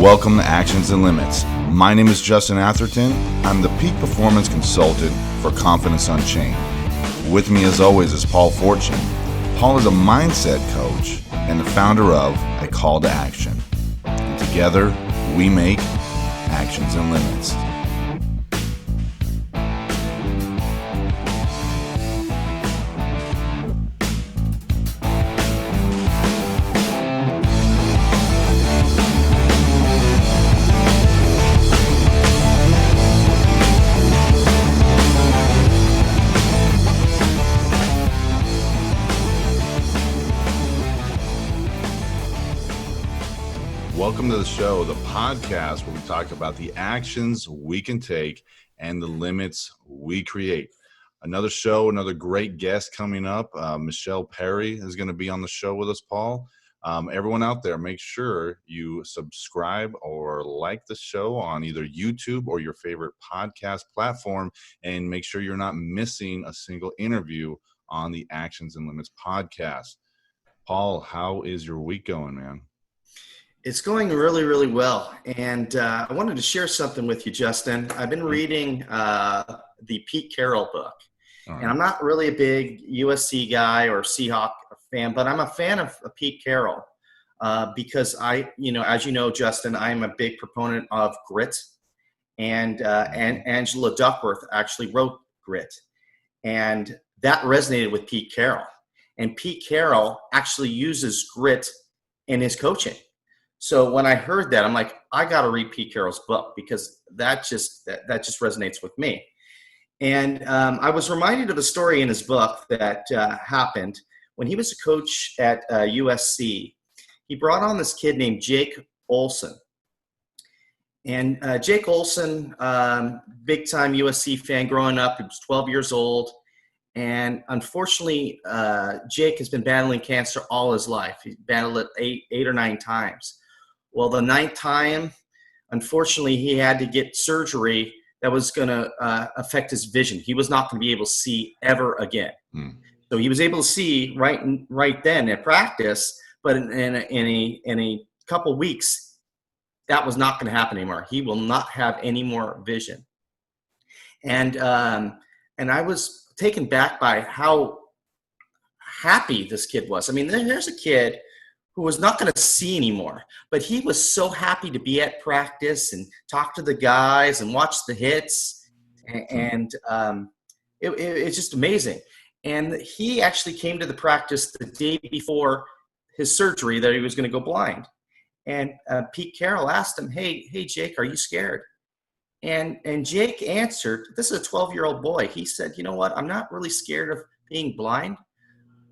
Welcome to Actions and Limits. My name is Justin Atherton. I'm the Peak Performance Consultant for Confidence Unchained. With me as always is Paul Fortune. Paul is a mindset coach and the founder of A Call to Action. And together, we make Actions and Limits. Welcome to the show, the podcast where we talk about the actions we can take and the limits we create. Another show, another great guest coming up. Michelle Perry is going to be on the show with us, Paul. Everyone out there, make sure you subscribe or like the show on either YouTube or your favorite podcast platform, and make sure you're not missing a single interview on the Actions and Limits podcast. Paul, how is your week going, man? It's going really, really well. And I wanted to share something with you, Justin. I've been reading the Pete Carroll book. Right. And I'm not really a big USC guy or Seahawk fan, but I'm a fan of Pete Carroll because as you know, Justin, I'm a big proponent of grit. And Angela Duckworth actually wrote Grit. And that resonated with Pete Carroll. And Pete Carroll actually uses grit in his coaching. So when I heard that, I'm like, I got to read Pete Carroll's book because that just resonates with me. And I was reminded of a story in his book that happened when he was a coach at USC. He brought on this kid named Jake Olson. And Jake Olson, big time USC fan growing up. He was 12 years old. And unfortunately, Jake has been battling cancer all his life. He battled it eight or nine times. Well, the ninth time, unfortunately, he had to get surgery that was going to affect his vision. He was not going to be able to see ever again. So he was able to see right then at practice, but in a couple weeks, that was not going to happen anymore. He will not have any more vision. And I was taken back by how happy this kid was. I mean, there's a kid who was not going to see anymore, but he was so happy to be at practice and talk to the guys and watch the hits. And it's just amazing. And he actually came to the practice the day before his surgery that he was going to go blind. And Pete Carroll asked him, hey, Jake, are you scared? And Jake answered, this is a 12-year-old boy. He said, you know what? I'm not really scared of being blind.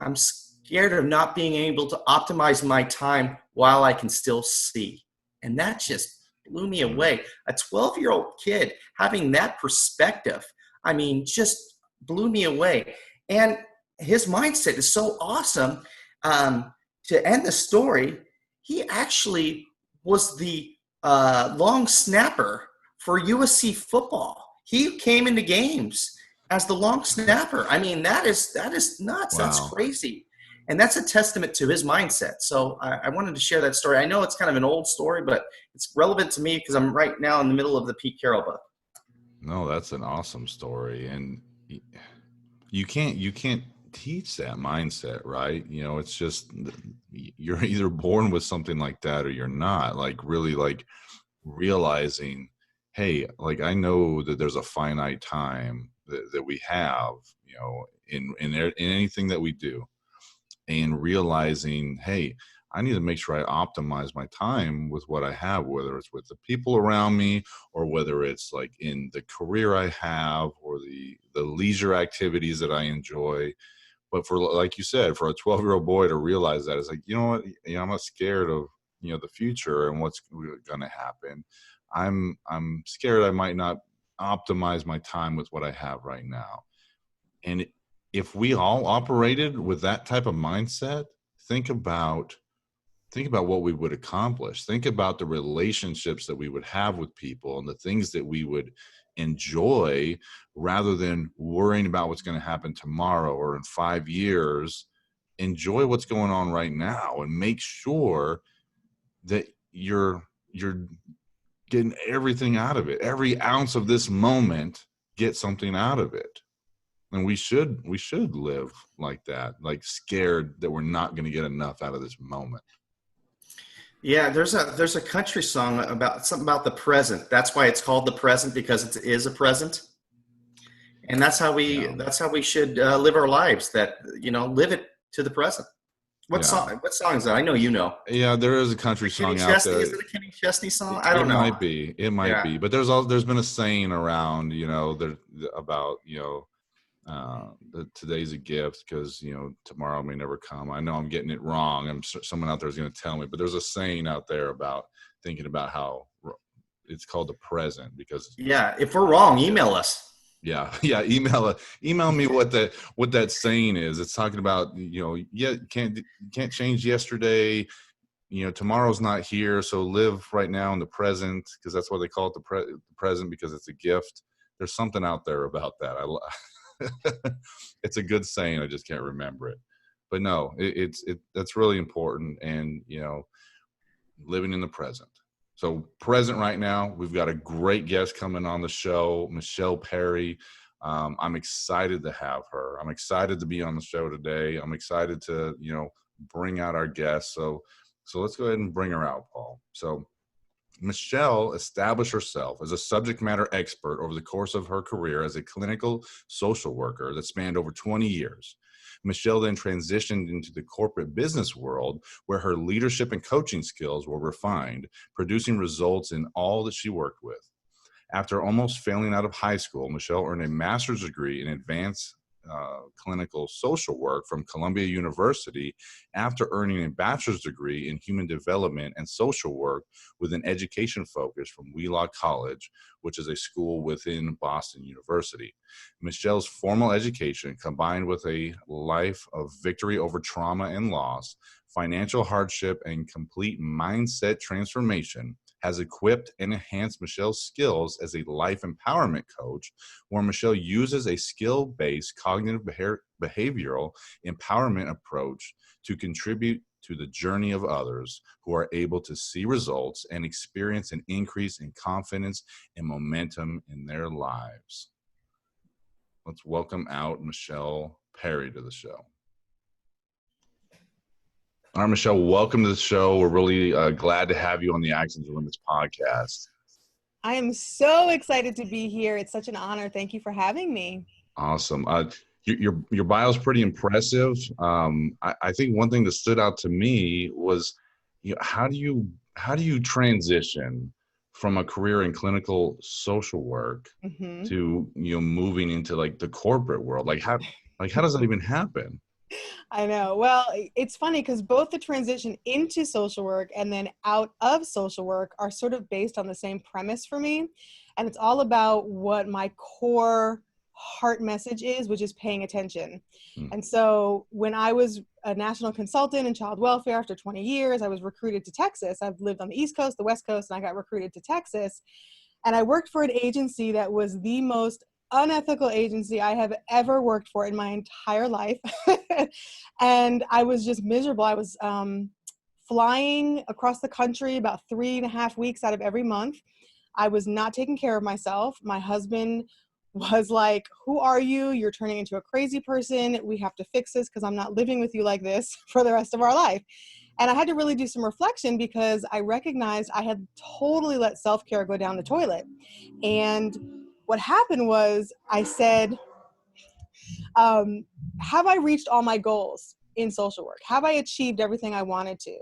I'm scared of not being able to optimize my time while I can still see. And that just blew me away. A 12-year-old kid having that perspective, I mean, just blew me away. And his mindset is so awesome. To end the story, he actually was the long snapper for USC football. He came into games as the long snapper. I mean, that is nuts. Wow. That's crazy. And that's a testament to his mindset. So I wanted to share that story. I know it's kind of an old story, but it's relevant to me because I'm right now in the middle of the Pete Carroll book. No, that's an awesome story. And you can't teach that mindset, right? You know, it's just you're either born with something like that or you're not. Like really like realizing, hey, like I know that there's a finite time that we have, you know, in anything that we do. And realizing, hey, I need to make sure I optimize my time with what I have, whether it's with the people around me or whether it's like in the career I have or the leisure activities that I enjoy. But for, like you said, for a 12-year-old boy to realize that, it's like, you know what, you know, I'm not scared of, you know, the future and what's going to happen. I'm scared I might not optimize my time with what I have right now. And if we all operated with that type of mindset, think about what we would accomplish. Think about the relationships that we would have with people and the things that we would enjoy rather than worrying about what's going to happen tomorrow or in 5 years. Enjoy what's going on right now and make sure that you're you're getting everything out of it. Every ounce of this moment, get something out of it. And we should live like that, like scared that we're not going to get enough out of this moment. Yeah, there's a country song about something about the present. That's why it's called the present, because it is a present. And Yeah. that's how we should live our lives. That, live it to the present. Yeah. What song is that? I know you know. Yeah, there is a country Kenny song out Chesney, is there. it a Kenny Chesney song? I It don't know. might be. It might Yeah. be. But there's been a saying around, there about, today's a gift because, tomorrow may never come. I know I'm getting it wrong. Someone out there is going to tell me, but there's a saying out there about thinking about how it's called the present because Yeah. If we're wrong, email us. yeah, yeah. Email me what that saying is. It's talking about, yeah, can't change yesterday. Tomorrow's not here, so live right now in the present, because that's why they call it the present, because it's a gift. There's something out there about that. It's a good saying. I just can't remember it. But no, that's really important, and living in the present. So present right now, we've got a great guest coming on the show, Michelle Perry. I'm excited to have her. I'm excited to be on the show today. I'm excited to, bring out our guests. So let's go ahead and bring her out, Paul. So Michelle established herself as a subject matter expert over the course of her career as a clinical social worker that spanned over 20 years. Michelle then transitioned into the corporate business world, where her leadership and coaching skills were refined, producing results in all that she worked with. After almost failing out of high school, Michelle earned a master's degree in advanced clinical social work from Columbia University after earning a bachelor's degree in human development and social work with an education focus from Wheelock College, which is a school within Boston University. Michelle's formal education, combined with a life of victory over trauma and loss, financial hardship, and complete mindset transformation, has equipped and enhanced Michelle's skills as a life empowerment coach, where Michelle uses a skill-based cognitive behavioral empowerment approach to contribute to the journey of others who are able to see results and experience an increase in confidence and momentum in their lives. Let's welcome out Michelle Perry to the show. All right, Michelle, welcome to the show. We're really glad to have you on the Actions and Limits podcast. I am so excited to be here. It's such an honor. Thank you for having me. Awesome. Your bio is pretty impressive. I think one thing that stood out to me was, how do you transition from a career in clinical social work to moving into like the corporate world? How does that even happen? I know. Well, it's funny because both the transition into social work and then out of social work are sort of based on the same premise for me. And it's all about what my core heart message is, which is paying attention. And so when I was a national consultant in child welfare after 20 years, I was recruited to Texas. I've lived on the East Coast, the West Coast, and I got recruited to Texas. And I worked for an agency that was the most unethical agency I have ever worked for in my entire life. And I was just miserable. I was flying across the country about 3.5 weeks out of every month. I was not taking care of myself. My husband was like, "Who are you? You're turning into a crazy person. We have to fix this because I'm not living with you like this for the rest of our life." And I had to really do some reflection because I recognized I had totally let self-care go down the toilet. And what happened was I said, have I reached all my goals in social work? Have I achieved everything I wanted to?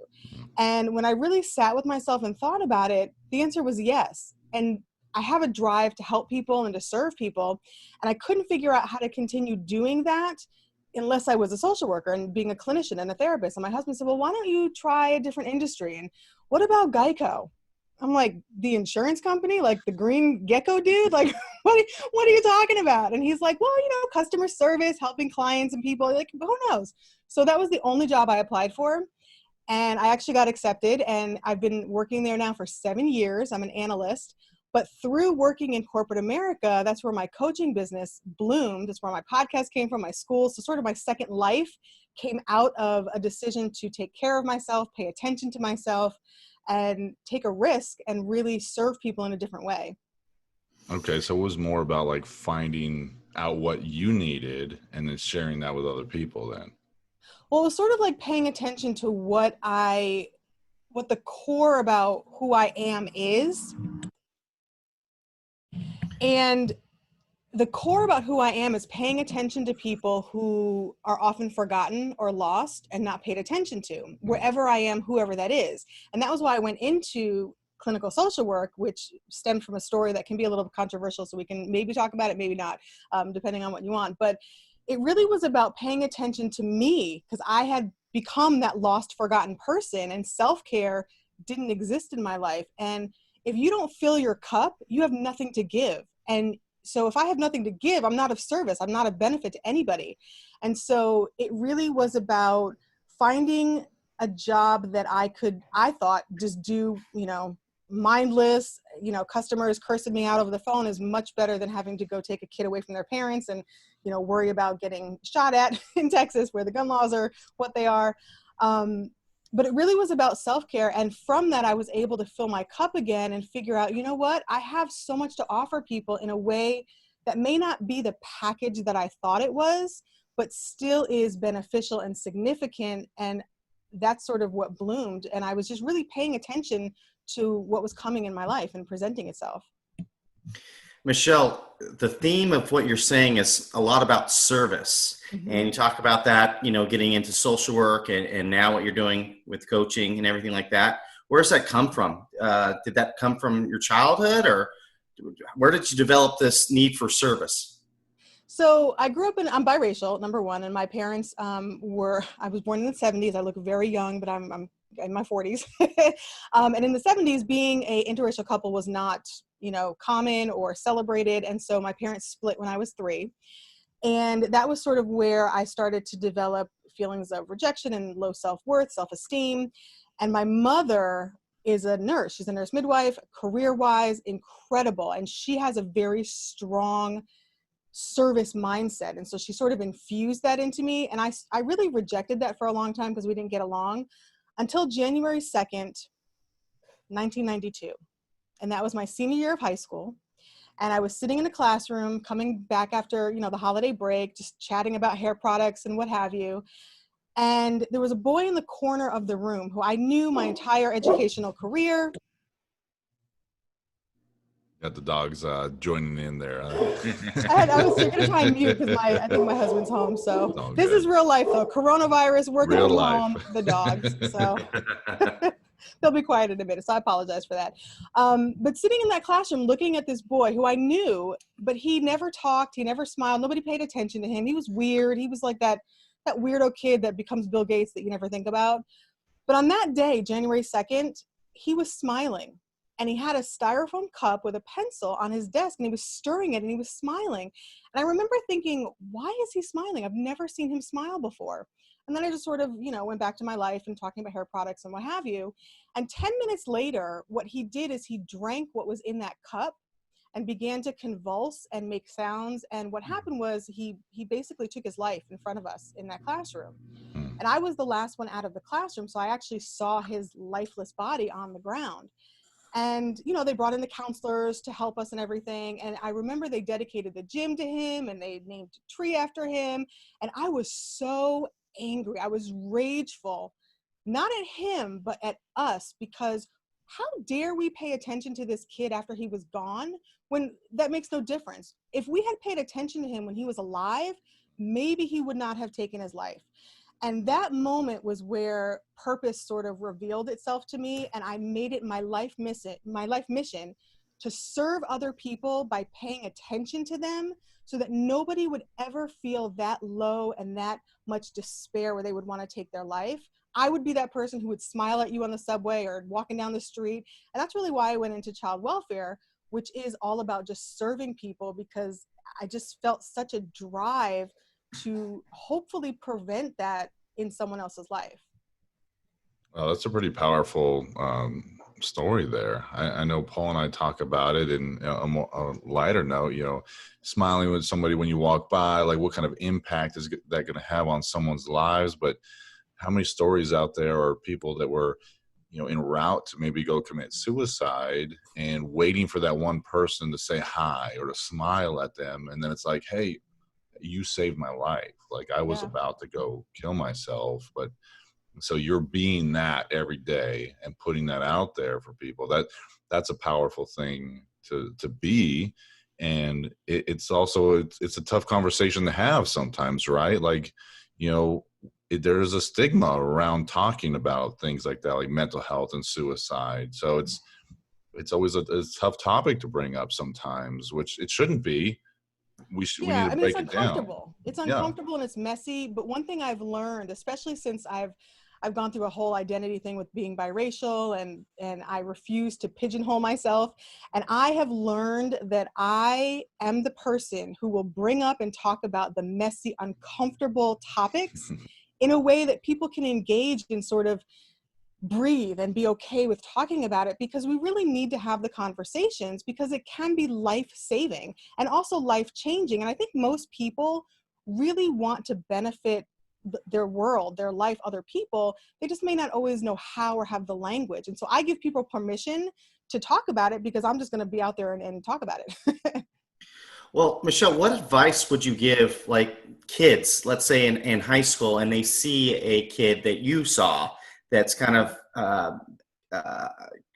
And when I really sat with myself and thought about it, the answer was yes. And I have a drive to help people and to serve people. And I couldn't figure out how to continue doing that unless I was a social worker and being a clinician and a therapist. And my husband said, "Well, why don't you try a different industry? And what about Geico?" I'm like, "The insurance company, like the green gecko dude? Like, what are you talking about?" And he's like, "Well, customer service, helping clients and people." Like, who knows? So that was the only job I applied for. And I actually got accepted. And I've been working there now for 7 years. I'm an analyst. But through working in corporate America, that's where my coaching business bloomed. That's where my podcast came from, my school. So sort of my second life came out of a decision to take care of myself, pay attention to myself. and take a risk and really serve people in a different way. Okay, so it was more about like finding out what you needed and then sharing that with other people then. Well, it was sort of like paying attention to what the core about who I am is. And the core about who I am is paying attention to people who are often forgotten or lost and not paid attention to, wherever I am, whoever that is. And that was why I went into clinical social work, which stemmed from a story that can be a little controversial. So we can maybe talk about it, maybe not, depending on what you want. But it really was about paying attention to me, because I had become that lost, forgotten person, and self-care didn't exist in my life. And if you don't fill your cup, you have nothing to give. And so if I have nothing to give, I'm not of service. I'm not of benefit to anybody. And so it really was about finding a job that I thought just do, mindless, customers cursing me out over the phone is much better than having to go take a kid away from their parents and, worry about getting shot at in Texas, where the gun laws are what they are. But it really was about self-care. And from that, I was able to fill my cup again and figure out, you know what, I have so much to offer people in a way that may not be the package that I thought it was, but still is beneficial and significant. And that's sort of what bloomed. And I was just really paying attention to what was coming in my life and presenting itself. Michelle, the theme of what you're saying is a lot about service. Mm-hmm. And you talk about that, getting into social work and now what you're doing with coaching and everything like that. Where does that come from? Did that come from your childhood, or where did you develop this need for service? So I grew up I'm biracial, number one, and my parents I was born in the 70s. I look very young, but I'm in my 40s. And in the 70s, being a interracial couple was not, common or celebrated. And so my parents split when I was 3. And that was sort of where I started to develop feelings of rejection and low self-worth, self-esteem. And my mother is a nurse. She's a nurse midwife, career-wise, incredible. And she has a very strong service mindset. And so she sort of infused that into me. And I really rejected that for a long time because we didn't get along until January 2nd, 1992. And that was my senior year of high school. And I was sitting in a classroom coming back after, the holiday break, just chatting about hair products and what have you. And there was a boy in the corner of the room who I knew my entire educational career. Got the dogs joining in there. I was going to try and mute because I think my husband's home. So this is real life though. Coronavirus, working from home, the dogs. So they'll be quiet in a minute. So I apologize for that. But sitting in that classroom, looking at this boy who I knew, but he never talked. He never smiled. Nobody paid attention to him. He was weird. He was like that weirdo kid that becomes Bill Gates that you never think about. But on that day, January 2nd, he was smiling. And he had a styrofoam cup with a pencil on his desk, and he was stirring it, and he was smiling. And I remember thinking, why is he smiling? I've never seen him smile before. And then I just sort of, went back to my life and talking about hair products and what have you. And 10 minutes later, what he did is he drank what was in that cup and began to convulse and make sounds. And what happened was he basically took his life in front of us in that classroom. And I was the last one out of the classroom, so I actually saw his lifeless body on the ground. And, they brought in the counselors to help us and everything. And I remember they dedicated the gym to him and they named a tree after him. And I was so angry. I was rageful, not at him, but at us, because how dare we pay attention to this kid after he was gone when that makes no difference. If we had paid attention to him when he was alive, maybe he would not have taken his life. And that moment was where purpose sort of revealed itself to me. And I made it my life mission to serve other people by paying attention to them so that nobody would ever feel that low and that much despair where they would want to take their life. I would be that person who would smile at you on the subway or walking down the street. And that's really why I went into child welfare, which is all about just serving people, because I just felt such a drive to hopefully prevent that in someone else's life. Well, that's a pretty powerful story there. I know Paul and I talk about it in a lighter note, smiling with somebody when you walk by, like what kind of impact is that going to have on someone's lives? But how many stories out there are people that were en route to maybe go commit suicide, and waiting for that one person to say hi or to smile at them. And then it's like, hey, you saved my life. Like, I was Yeah. about to go kill myself. But so you're being that every day and putting that out there for people. That's a powerful thing to be. And it's also, it's a tough conversation to have sometimes, right? Like, there's a stigma around talking about things like that, like mental health and suicide. So it's always a tough topic to bring up sometimes, which it shouldn't be. We need Yeah, to I mean, it's break it down. uncomfortable. It's Yeah. uncomfortable and it's messy. But one thing I've learned, especially since I've gone through a whole identity thing with being biracial, and I refuse to pigeonhole myself. And I have learned that I am the person who will bring up and talk about the messy, uncomfortable topics in a way that people can engage and sort of breathe and be okay with talking about it, because we really need to have the conversations, because it can be life saving and also life changing. And I think most people really want to benefit their world, their life, other people. They just may not always know how or have the language. And so I give people permission to talk about it, because I'm just going to be out there and talk about it. Well, Michelle, what advice would you give like kids, let's say in high school, and they see a kid that you saw that's kind of uh,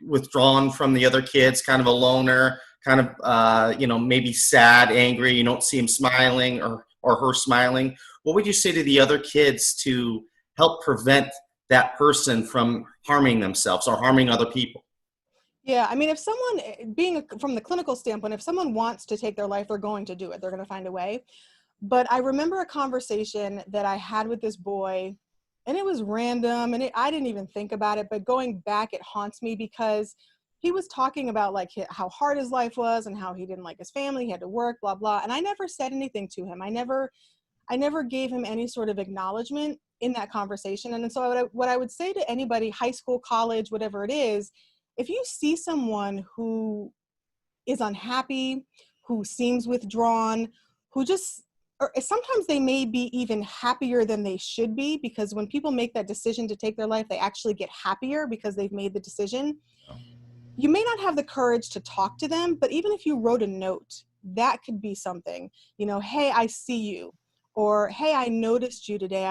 withdrawn from the other kids, kind of a loner, kind of maybe sad, angry. You don't see him smiling or her smiling. What would you say to the other kids to help prevent that person from harming themselves or harming other people? Yeah, I mean, if someone, from the clinical standpoint, if someone wants to take their life, they're going to do it. They're going to find a way. But I remember a conversation that I had with this boy, and it was random, and I didn't even think about it. But going back, it haunts me, because he was talking about like how hard his life was and how he didn't like his family, he had to work, blah blah. And I never said anything to him. I never gave him any sort of acknowledgement in that conversation. And so what I would say to anybody, high school, college, whatever it is, if you see someone who is unhappy, who seems withdrawn, who just, or sometimes they may be even happier than they should be, because when people make that decision to take their life, they actually get happier because they've made the decision. You may not have the courage to talk to them, but even if you wrote a note, that could be something. Hey, I see you. Or, hey, I noticed you today.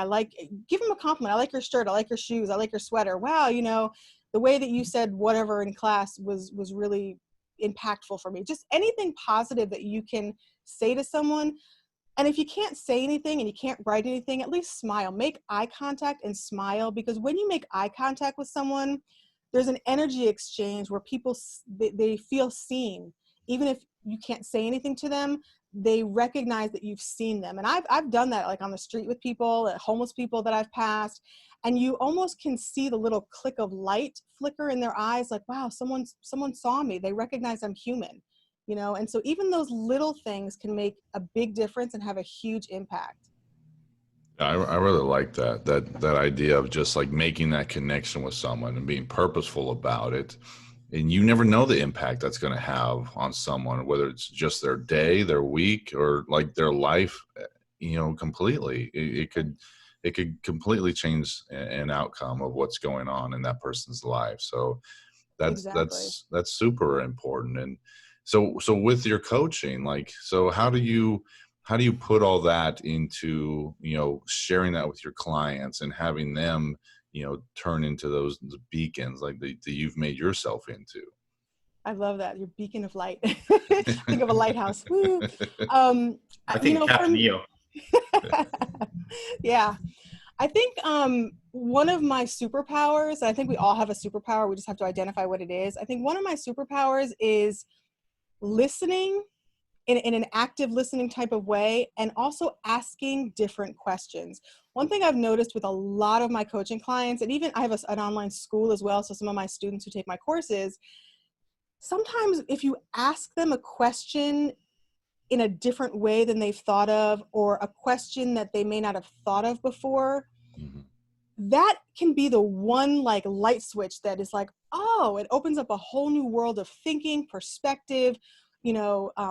Give them a compliment. I like your shirt. I like your shoes. I like your sweater. Wow, the way that you said whatever in class was really impactful for me. Just anything positive that you can say to someone. And if you can't say anything and you can't write anything, at least smile. Make eye contact and smile, because when you make eye contact with someone, there's an energy exchange where people, they feel seen. Even if you can't say anything to them, they recognize that you've seen them. And I've done that, like on the street with people, homeless people that I've passed, and you almost can see the little click of light flicker in their eyes, like, wow, someone saw me. They recognize I'm human. And so even those little things can make a big difference and have a huge impact. I really like that idea of just like making that connection with someone and being purposeful about it. And you never know the impact that's going to have on someone, whether it's just their day, their week, or like their life, completely. It could completely change an outcome of what's going on in that person's life. So that's Exactly. that's that's super important. And so with your coaching, like, so how do you put all that into sharing that with your clients and having them turn into those beacons like that you've made yourself into? I love that. Your beacon of light. Think of a lighthouse. Woo. Um, I you think know, for Captain me, EO. yeah, I think one of my superpowers, I think we all have a superpower. We just have to identify what it is. I think one of my superpowers is listening in an active listening type of way, and also asking different questions. One thing I've noticed with a lot of my coaching clients, and even I have an online school as well, so some of my students who take my courses, sometimes if you ask them a question in a different way than they've thought of, or a question that they may not have thought of before, Mhm. that can be the one like light switch that is like, oh, it opens up a whole new world of thinking, perspective,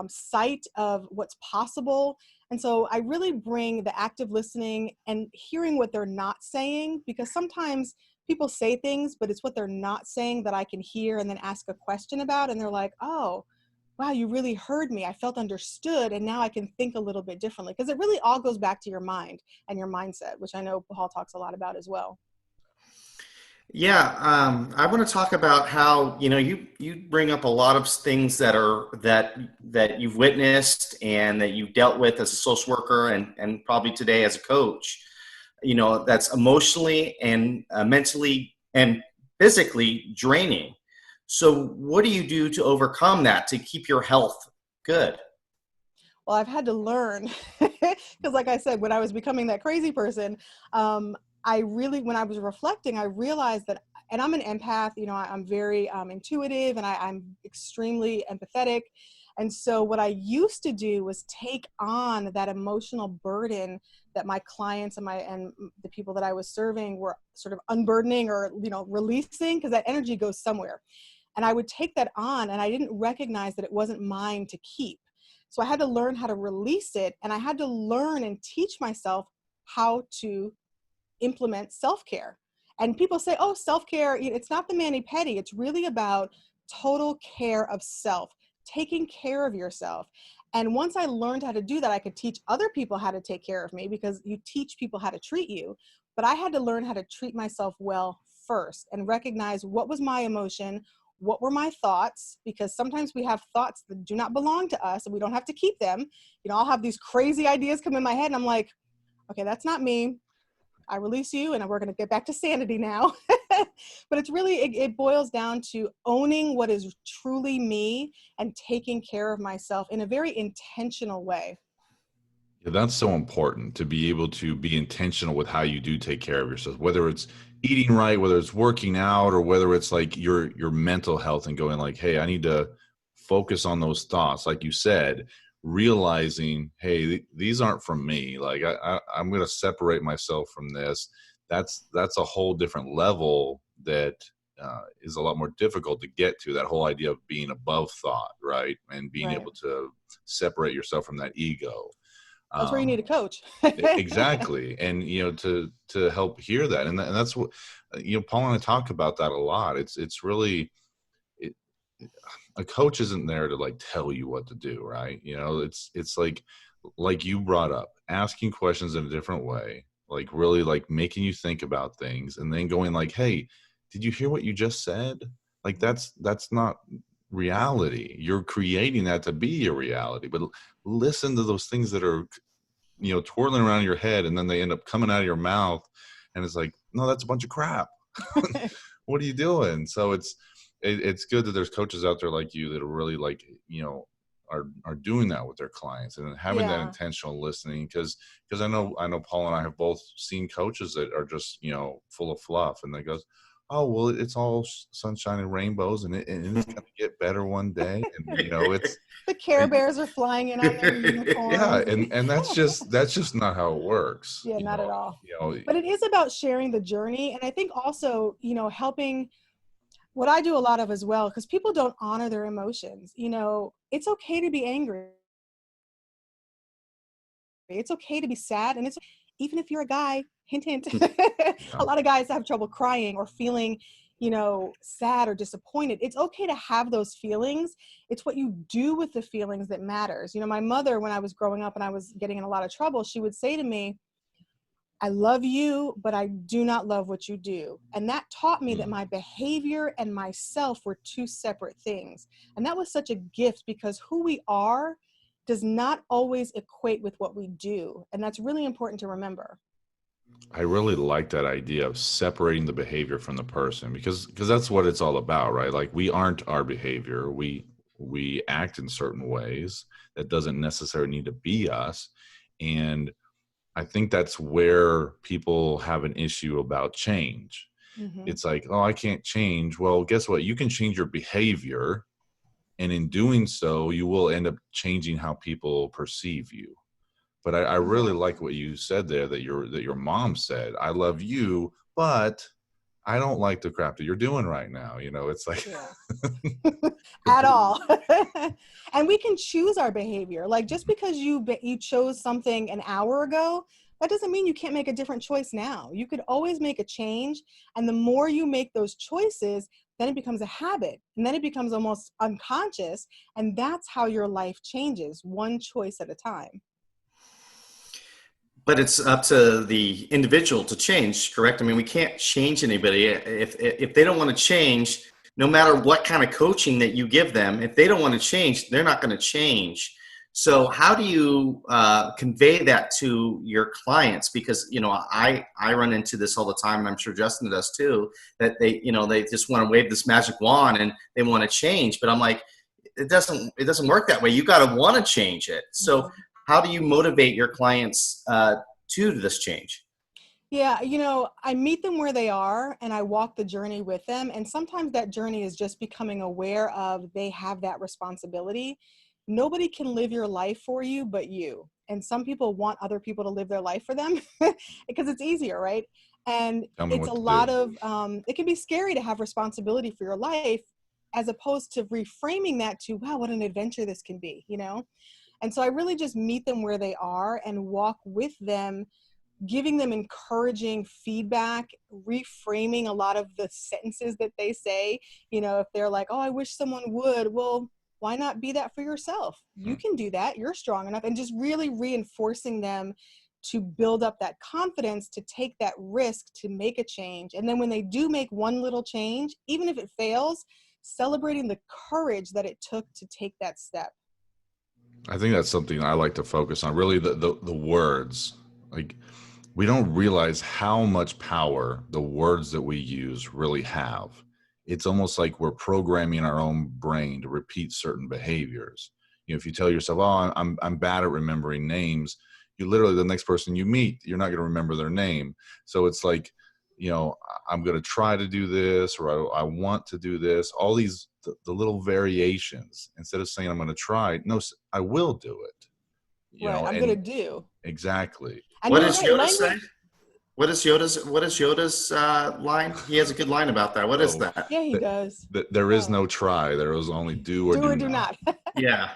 sight of what's possible. And so I really bring the active listening and hearing what they're not saying, because sometimes people say things, but it's what they're not saying that I can hear and then ask a question about. And they're like, oh, wow, you really heard me. I felt understood. And now I can think a little bit differently, because it really all goes back to your mind and your mindset, which I know Paul talks a lot about as well. Yeah, I want to talk about how, you bring up a lot of things that you've witnessed and that you've dealt with as a social worker, and probably today as a coach. That's emotionally and mentally and physically draining. So what do you do to overcome that, to keep your health good? Well, I've had to learn, because like I said, when I was becoming that crazy person, when I was reflecting, I realized that, and I'm an empath, I'm very intuitive, and I'm extremely empathetic. And so what I used to do was take on that emotional burden that my clients and the people that I was serving were sort of unburdening, or, releasing, because that energy goes somewhere. And I would take that on, and I didn't recognize that it wasn't mine to keep. So I had to learn how to release it, and I had to learn and teach myself how to implement self-care. And people say, oh, self-care, it's not the mani-pedi. It's really about total care of self, taking care of yourself. And once I learned how to do that, I could teach other people how to take care of me, because you teach people how to treat you. But I had to learn how to treat myself well first, and recognize what was my emotion, what were my thoughts, because sometimes we have thoughts that do not belong to us and we don't have to keep them. I'll have these crazy ideas come in my head, and I'm like, okay, that's not me. I release you, and we're going to get back to sanity now. But it's really, it boils down to owning what is truly me and taking care of myself in a very intentional way. Yeah, that's so important, to be able to be intentional with how you do take care of yourself, whether it's eating right, whether it's working out, or whether it's like your mental health, and going like, hey, I need to focus on those thoughts. Like you said, realizing, hey, these aren't from me. Like I'm going to separate myself from this. That's a whole different level that is a lot more difficult to get to, that whole idea of being above thought, right? And being Right. able to separate yourself from that ego. That's where you need a coach. Exactly. And to help hear that, and that's what Paul and I talk about that a lot. It's really, it, a coach isn't there to like tell you what to do, right? It's like you brought up, asking questions in a different way, like really like making you think about things, and then going like, hey, did you hear what you just said? Like that's not reality. You're creating that to be a reality. But listen to those things that are twirling around your head, and then they end up coming out of your mouth, and it's like, no, that's a bunch of crap. What are you doing? So it's good that there's coaches out there like you that are really like, are doing that with their clients, and having that Yeah. intentional listening, because I know Paul and I have both seen coaches that are just full of fluff, and they goes, oh, well, it's all sunshine and rainbows, and it's going to get better one day, and it's The Care Bears are flying in on their yeah, unicorns. and that's just not how it works. Yeah, not at all. You know, But it is about sharing the journey. And I think also, helping, what I do a lot of as well, because people don't honor their emotions. It's okay to be angry. It's okay to be sad. And it's, even if you're a guy, hint, hint, yeah. a lot of guys have trouble crying or feeling, sad or disappointed. It's okay to have those feelings. It's what you do with the feelings that matters. My mother, when I was growing up and I was getting in a lot of trouble, she would say to me, I love you, but I do not love what you do. And that taught me that my behavior and myself were two separate things. And that was such a gift, because who we are does not always equate with what we do. And that's really important to remember. I really like that idea of separating the behavior from the person, because that's what it's all about, right? Like, we aren't our behavior. We act in certain ways that doesn't necessarily need to be us. And I think that's where people have an issue about change. Mm-hmm. It's like, oh, I can't change. Well, guess what? You can change your behavior. And in doing so, you will end up changing how people perceive you. But I really Exactly. like what you said there, that your mom said, I love you, but I don't like the crap that you're doing right now. It's like, Yeah. At completely. all. And we can choose our behavior. Like, just because you chose something an hour ago, that doesn't mean you can't make a different choice now. You could always make a change. And the more you make those choices, then it becomes a habit, and then it becomes almost unconscious. And that's how your life changes, one choice at a time. But it's up to the individual to change, correct? I mean, we can't change anybody. If they don't want to change, no matter what kind of coaching that you give them, if they don't want to change, they're not going to change. So how do you convey that to your clients? Because, you know, I run into this all the time, and I'm sure Justin does too, that they just want to wave this magic wand and they want to change. But I'm like, it doesn't work that way. You got to want to change it. So how do you motivate your clients to this change? Yeah, you know, I meet them where they are and I walk the journey with them. And sometimes that journey is just becoming aware of they have that responsibility. Nobody can live your life for you but you. And some people want other people to live their life for them because it's easier, right? And it's a lot of, it can be scary to have responsibility for your life, as opposed to reframing that to, wow, what an adventure this can be, you know? And so I really just meet them where they are and walk with them, giving them encouraging feedback, reframing a lot of the sentences that they say. You know, if they're like, oh, I wish someone would, well, why not be that for yourself? You can do that. You're strong enough. And just really reinforcing them to build up that confidence to take that risk to make a change. And then when they do make one little change, even if it fails, celebrating the courage that it took to take that step. I think that's something I like to focus on, really the words. Like, we don't realize how much power the words that we use really have. It's almost like we're programming our own brain to repeat certain behaviors. You know, if you tell yourself, oh, I'm bad at remembering names, you literally, the next person you meet, you're not going to remember their name. So it's like, you know, I'm going to try to do this, or I want to do this, all these, the little variations, instead of saying I'm going to try, no, I will do it. You right, know, I'm going to do. Exactly. And what does Yoda say? What is Yoda's line? He has a good line about that. What is that? Yeah, he does. There is no try. There is only do or do not. Yeah.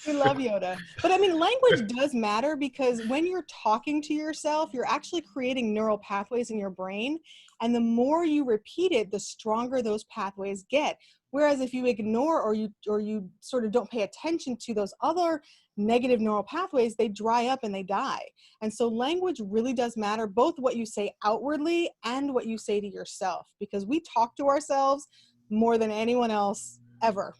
We love Yoda. But I mean, language does matter, because when you're talking to yourself, you're actually creating neural pathways in your brain. And the more you repeat it, the stronger those pathways get. Whereas if you ignore or you sort of don't pay attention to those other negative neural pathways, they dry up and they die. And so language really does matter, both what you say outwardly and what you say to yourself, because we talk to ourselves more than anyone else ever.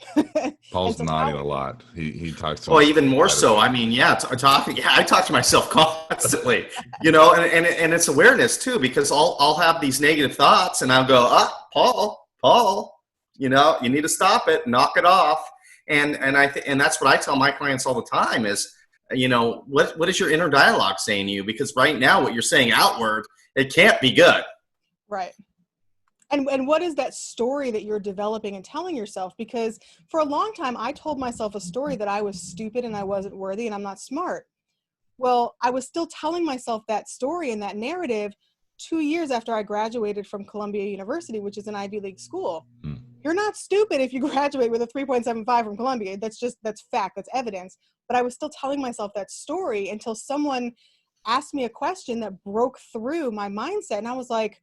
Paul's nodding a lot. He talks to even more so. I mean, I talk to myself constantly, you know, and it's awareness too, because I'll have these negative thoughts and I'll go, Paul, you know, you need to stop it, knock it off. And that's what I tell my clients all the time is, you know, what is your inner dialogue saying to you? Because right now what you're saying outward, it can't be good. Right. And what is that story that you're developing and telling yourself? Because for a long time, I told myself a story that I was stupid and I wasn't worthy and I'm not smart. Well, I was still telling myself that story and that narrative 2 years after I graduated from Columbia University, which is an Ivy League school. You're not stupid if you graduate with a 3.75 from Columbia. That's fact, that's evidence. But I was still telling myself that story until someone asked me a question that broke through my mindset. And I was like,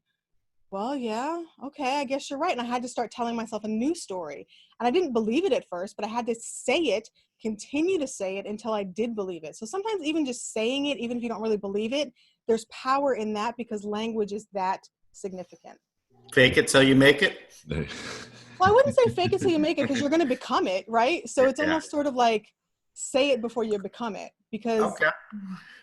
well, yeah, okay, I guess you're right. And I had to start telling myself a new story. And I didn't believe it at first, but I had to say it, continue to say it until I did believe it. So sometimes even just saying it, even if you don't really believe it, there's power in that, because language is that significant. Fake it till you make it. Well, I wouldn't say fake it till you make it, because you're going to become it, right? So it's almost sort of like say it before you become it, because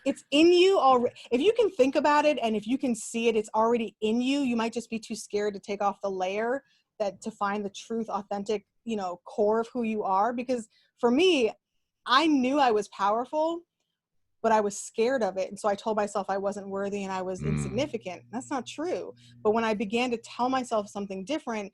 it's in you already. If you can think about it and if you can see it, it's already in you. You might just be too scared to take off the layer to find the truth, authentic, you know, core of who you are. Because for me, I knew I was powerful, but I was scared of it. And so I told myself I wasn't worthy and I was insignificant. That's not true. But when I began to tell myself something different,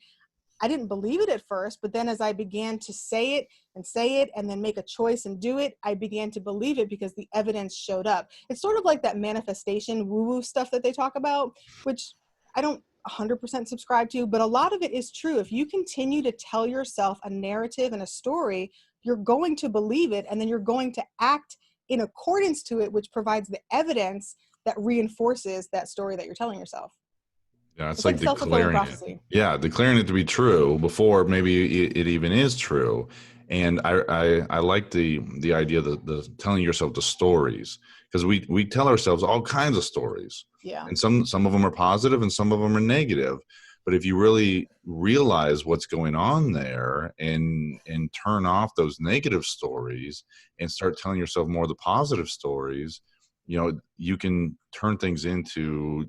I didn't believe it at first, but then as I began to say it and then make a choice and do it, I began to believe it because the evidence showed up. It's sort of like that manifestation woo-woo stuff that they talk about, which I don't 100% subscribe to, but a lot of it is true. If you continue to tell yourself a narrative and a story, you're going to believe it, and then you're going to act in accordance to it, which provides the evidence that reinforces that story that you're telling yourself. Yeah, it's like self-fulfilling declaring it. prophecy. Yeah, declaring it to be true before maybe it even is true. And I like the idea that the telling yourself the stories, because we tell ourselves all kinds of stories. Yeah. And some of them are positive and some of them are negative. But if you really realize what's going on there and turn off those negative stories and start telling yourself more of the positive stories, you can turn things into,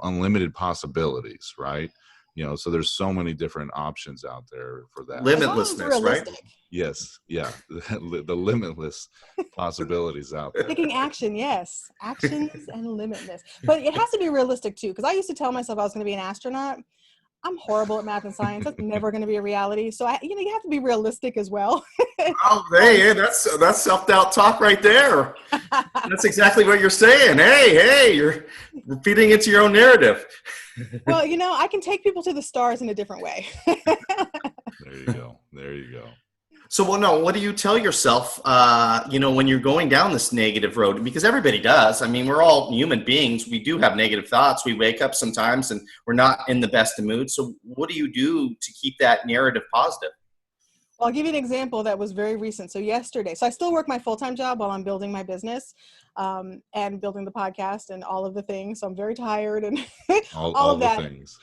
unlimited possibilities, right? So there's so many different options out there for that. As long as it's Limitlessness, right? realistic. Yes, yeah, the limitless possibilities out there. Taking action, yes. Actions and limitless. But it has to be realistic too, because I used to tell myself I was going to be an astronaut. I'm horrible at math and science. That's never going to be a reality. So you have to be realistic as well. Oh, hey, that's self-doubt talk right there. That's exactly what you're saying. Hey, you're feeding into your own narrative. Well, I can take people to the stars in a different way. There you go. So, what do you tell yourself, when you're going down this negative road? Because everybody does. I mean, we're all human beings. We do have negative thoughts. We wake up sometimes and we're not in the best of moods. So what do you do to keep that narrative positive? Well, I'll give you an example that was very recent. So yesterday, I still work my full-time job while I'm building my business and building the podcast and all of the things. So I'm very tired and all of that. Things.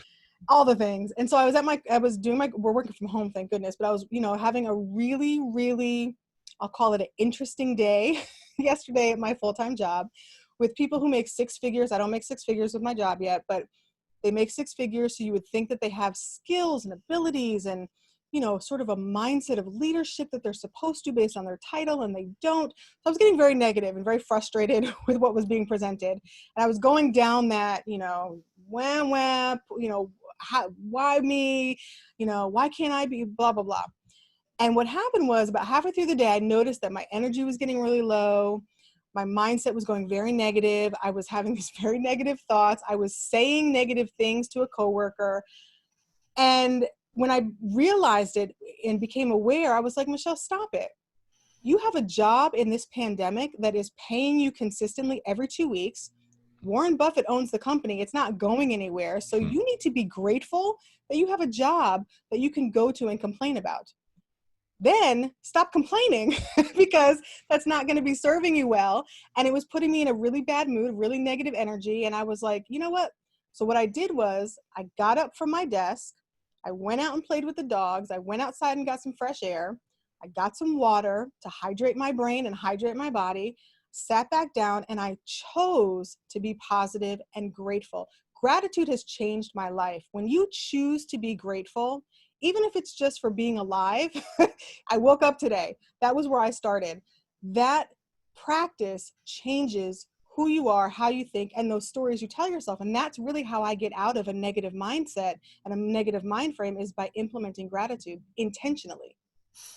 All the things. And so we're working from home, thank goodness, but I was, having a really, really, I'll call it an interesting day yesterday at my full-time job with people who make six figures. I don't make six figures with my job yet, but they make six figures. So you would think that they have skills and abilities and, sort of a mindset of leadership that they're supposed to based on their title, and they don't. So I was getting very negative and very frustrated with what was being presented. And I was going down that, wham, why me? Why can't I be blah, blah, blah. And what happened was about halfway through the day, I noticed that my energy was getting really low. My mindset was going very negative. I was having these very negative thoughts. I was saying negative things to a coworker. And when I realized it and became aware, I was like, Michelle, stop it. You have a job in this pandemic that is paying you consistently every 2 weeks. Warren Buffett owns the company. It's not going anywhere. So you need to be grateful that you have a job that you can go to and complain about. Then stop complaining because that's not going to be serving you well. And it was putting me in a really bad mood, really negative energy. And I was like, you know what? So what I did was I got up from my desk. I went out and played with the dogs. I went outside and got some fresh air. I got some water to hydrate my brain and hydrate my body, sat back down, and I chose to be positive and grateful. Gratitude has changed my life. When you choose to be grateful, even if it's just for being alive, I woke up today. That was where I started. That practice changes who you are, how you think, and those stories you tell yourself. And that's really how I get out of a negative mindset and a negative mind frame, is by implementing gratitude intentionally.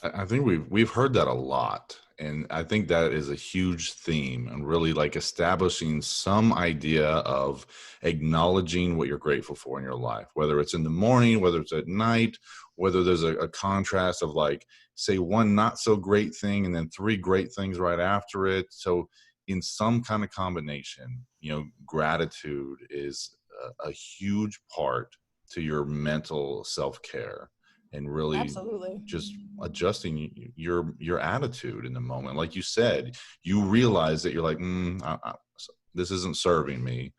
I think we've heard that a lot, and I think that is a huge theme, and really like establishing some idea of acknowledging what you're grateful for in your life, whether it's in the morning, whether it's at night, whether there's a contrast of like, say, one not so great thing and then three great things right after it. So in some kind of combination, gratitude is a huge part to your mental self-care, and really Absolutely. just adjusting your attitude in the moment. Like you said, you realize that you're like, this isn't serving me.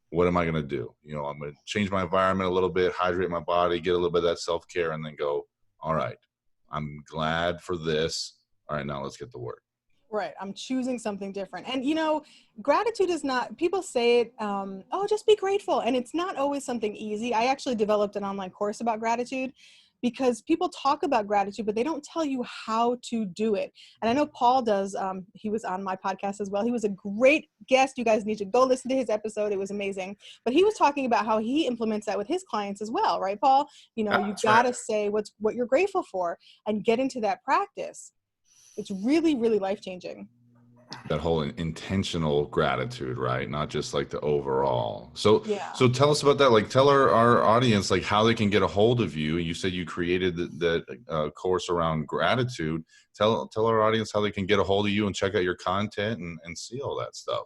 What am I going to do? I'm going to change my environment a little bit, hydrate my body, get a little bit of that self-care, and then go, all right, I'm glad for this. All right, now let's get to work. Right. I'm choosing something different. And, gratitude is not, people say it, just be grateful. And it's not always something easy. I actually developed an online course about gratitude because people talk about gratitude, but they don't tell you how to do it. And I know Paul does. He was on my podcast as well. He was a great guest. You guys need to go listen to his episode. It was amazing. But he was talking about how he implements that with his clients as well. Right, Paul? You got to say what you're grateful for and get into that practice. It's really, really life-changing. that whole intentional gratitude, right? Not just like the overall. So tell us about that. Like, tell our audience like how they can get a hold of you. You said you created that course around gratitude. Tell our audience how they can get a hold of you and check out your content and see all that stuff.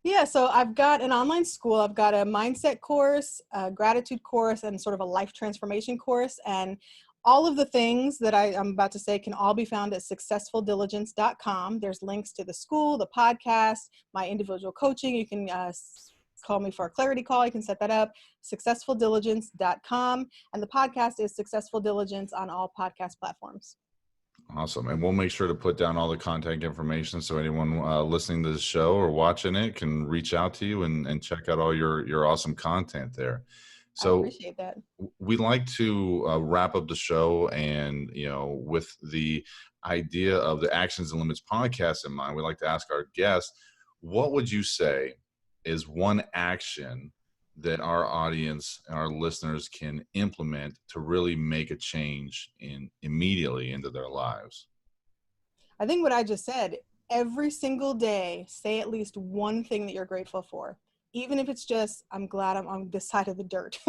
Yeah, so I've got an online school. I've got a mindset course, a gratitude course, and sort of a life transformation course. And all of the things that I'm about to say can all be found at successfuldiligence.com. There's links to the school, the podcast, my individual coaching. You can call me for a clarity call. You can set that up, successfuldiligence.com. And the podcast is Successful Diligence on all podcast platforms. Awesome. And we'll make sure to put down all the contact information so anyone listening to the show or watching it can reach out to you and check out all your awesome content there. So I appreciate that. We like to wrap up the show, and with the idea of the Actions and Limits podcast in mind, we like to ask our guests, what would you say is one action that our audience and our listeners can implement to really make a change immediately into their lives? I think what I just said, every single day, say at least one thing that you're grateful for. Even if it's just, I'm glad I'm on this side of the dirt.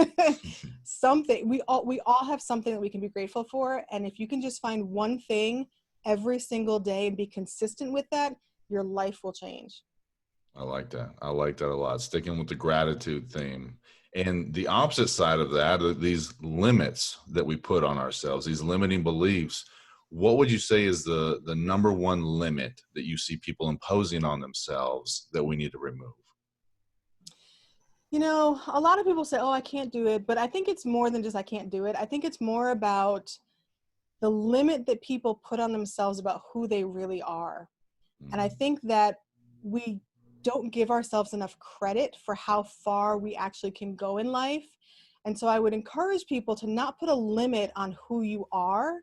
Something, we all have something that we can be grateful for. And if you can just find one thing every single day and be consistent with that, your life will change. I like that. I like that a lot. Sticking with the gratitude theme. And the opposite side of that are these limits that we put on ourselves, these limiting beliefs. What would you say is the number one limit that you see people imposing on themselves that we need to remove? A lot of people say, oh, I can't do it. But I think it's more than just I can't do it. I think it's more about the limit that people put on themselves about who they really are. Mm-hmm. And I think that we don't give ourselves enough credit for how far we actually can go in life. And so I would encourage people to not put a limit on who you are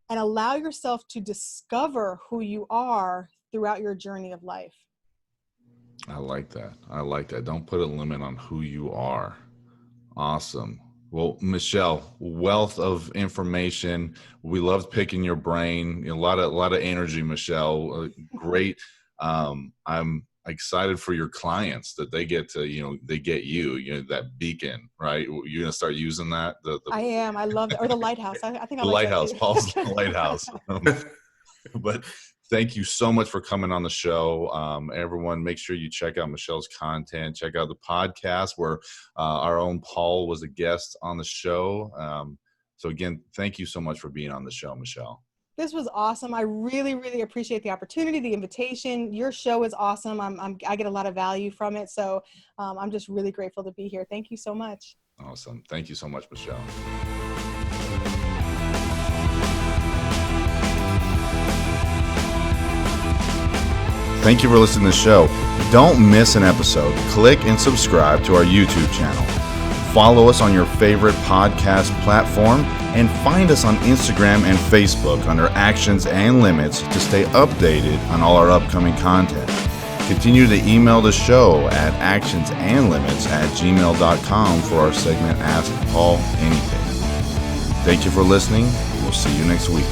and allow yourself to discover who you are throughout your journey of life. I like that. Don't put a limit on who you are. Awesome. Well, Michelle, wealth of information. We loved picking your brain. A lot of energy, Michelle. Great. I'm excited for your clients that they get to, they get you, that beacon, right? You're going to start using that. I am. I love it. Or the lighthouse. I think I the like lighthouse, Paul's lighthouse. But thank you so much for coming on the show. Everyone, make sure you check out Michelle's content. Check out the podcast where our own Paul was a guest on the show. So again, thank you so much for being on the show, Michelle. This was awesome. I really, really appreciate the opportunity, the invitation. Your show is awesome. I get a lot of value from it. So I'm just really grateful to be here. Thank you so much. Awesome. Thank you so much, Michelle. Thank you for listening to the show. Don't miss an episode. Click and subscribe to our YouTube channel. Follow us on your favorite podcast platform and find us on Instagram and Facebook under Actions and Limits to stay updated on all our upcoming content. Continue to email the show at actionsandlimits@gmail.com for our segment Ask Paul Anything. Thank you for listening. We'll see you next week.